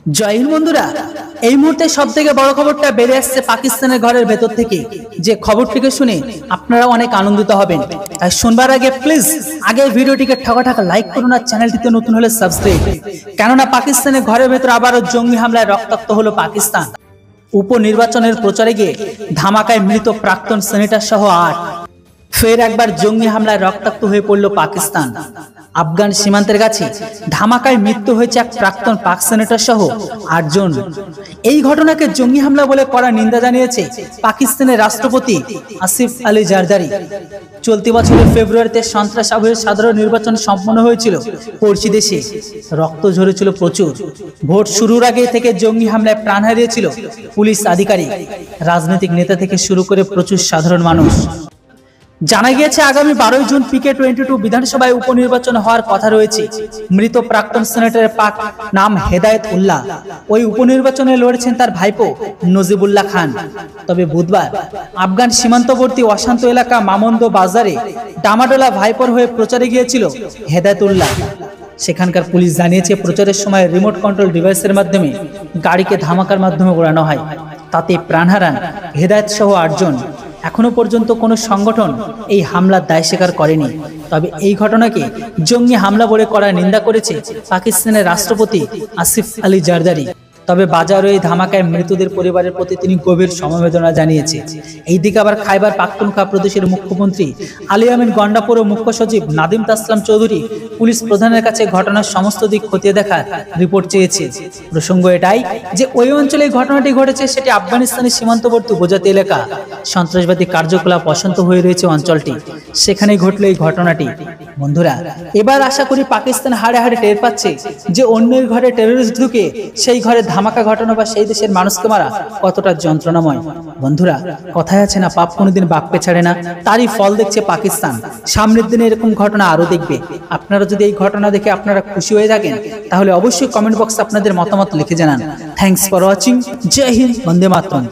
জয় হিন্দ বন্ধুরা। এই মুহূর্তে সব থেকে বড় খবরটা বেড়ে আসছে পাকিস্তানের ঘরের ভেতর থেকে। যে খবরটিকে শুনে আপনারা অনেক আনন্দিত হবেন। তাই শুনবার আগে প্লিজ আগে ভিডিওটিকে ঠকা লাইক করুন আর চ্যানেলটিতে নতুন হলে সাবস্ক্রাইব। কেননা পাকিস্তানের ঘরের ভেতর আবারও জঙ্গি হামলায় রক্তাক্ত হলো পাকিস্তান। উপনির্বাচনের প্রচারে গিয়ে ধামাকায় মৃত প্রাক্তন সেনেটর সহ ৮। ফের একবার জঙ্গি হামলায় রক্তাক্ত হয়ে পড়ল পাকিস্তান। আফগান সীমান্তের কাছে ধামাকায় মৃত্যু হয়েছে এক প্রাক্তন পাক সেনেটর সহ ৮ জন। এই ঘটনাকে জঙ্গি হামলা বলে কড়া নিন্দা জানিয়েছে পাকিস্তানের রাষ্ট্রপতি আসিফ আলী জারদারি। চলতি বছরের ফেব্রুয়ারিতে সন্ত্রাস আবহে সাধারণ নির্বাচন সম্পন্ন হয়েছিল পড়শি দেশে। রক্ত ঝরেছিল প্রচুর। ভোট শুরুর আগে থেকে জঙ্গি হামলায় প্রাণ হারিয়েছিল পুলিশ আধিকারিক, রাজনৈতিক নেতা থেকে শুরু করে প্রচুর সাধারণ মানুষ। জানা গিয়েছে আগামী 12 জুন PK-22 বিধানসভায় উপনির্বাচন হওয়ার কথা রয়েছে। মৃত প্রাক্তন সেনেটরের পাক নাম হেদায়েত উল্লাহ। ওই উপনির্বাচনে লড়েছেন তার ভাইপো নজিবুল্লাহ খান। তবে বুধবার আফগান সীমান্তবর্তী অশান্ত এলাকা মামন্দ বাজারে ডামাডোলা ভাইপোর হয়ে প্রচারে গিয়েছিল হেদায়েত উল্লাহ। সেখানকার পুলিশ জানিয়েছে প্রচারের সময় রিমোট কন্ট্রোল ডিভাইসের মাধ্যমে গাড়িকে ধামাকার মাধ্যমে উড়ানো হয়। তাতে প্রাণ হারান হেদায়েত সহ ৮ জন। এখনো পর্যন্ত কোনো সংগঠন এই হামলার দায় স্বীকার করেনি। তবে এই ঘটনাকে জঙ্গি হামলা বলে করার নিন্দা করেছে পাকিস্তানের রাষ্ট্রপতি আসিফ আলী জারদারি। তবে বাজারে এই ধামাকায় মৃতদের পরিবারের প্রতি তিনি গভীর সমবেদনা জানিয়েছে। এইদিকে আবার খাইবার পাখতুনখোয়া প্রদেশের মুখ্যমন্ত্রী আলী আমিন গন্ডাপুর ও মুখ্য সচিব নাদিম তাসলাম চৌধুরী পুলিশ প্রধানের কাছে ঘটনার সমস্ত দিক খতিয়ে দেখার রিপোর্ট চেয়েছে। প্রসঙ্গ এটাই যে ওই অঞ্চলে এই ঘটনাটি ঘটেছে সেটি আফগানিস্তানের সীমান্তবর্তী উপজাতি এলাকা। সন্ত্রাসবাদী কার্যকলাপ অশান্ত হয়ে রয়েছে অঞ্চলটি, সেখানেই ঘটল এই ঘটনাটি। বন্ধুরা, এবার আশা করি পাকিস্তান হাড়ে হাড়ে টের পাচ্ছে যে অন্যের ঘরে টেররিস্ট ঢুকে সেই ঘরে ধামাকা ঘটনা বা সেই দেশের মানুষকে মারা কতটা যন্ত্রণাময়। বন্ধুরা, কথায় আছে না, পাপ কোনোদিন বাপকে ছাড়ে না। তারই ফল দেখছে পাকিস্তান। সামনের দিনে এরকম ঘটনা আরো দেখবে। আপনারা যদি এই ঘটনা দেখে আপনারা খুশি হয়ে থাকেন তাহলে অবশ্যই কমেন্ট বক্সে আপনাদের মতামত লিখে জানান। Thanks for watching. জয় হিন্দ, বন্দে মাতরম।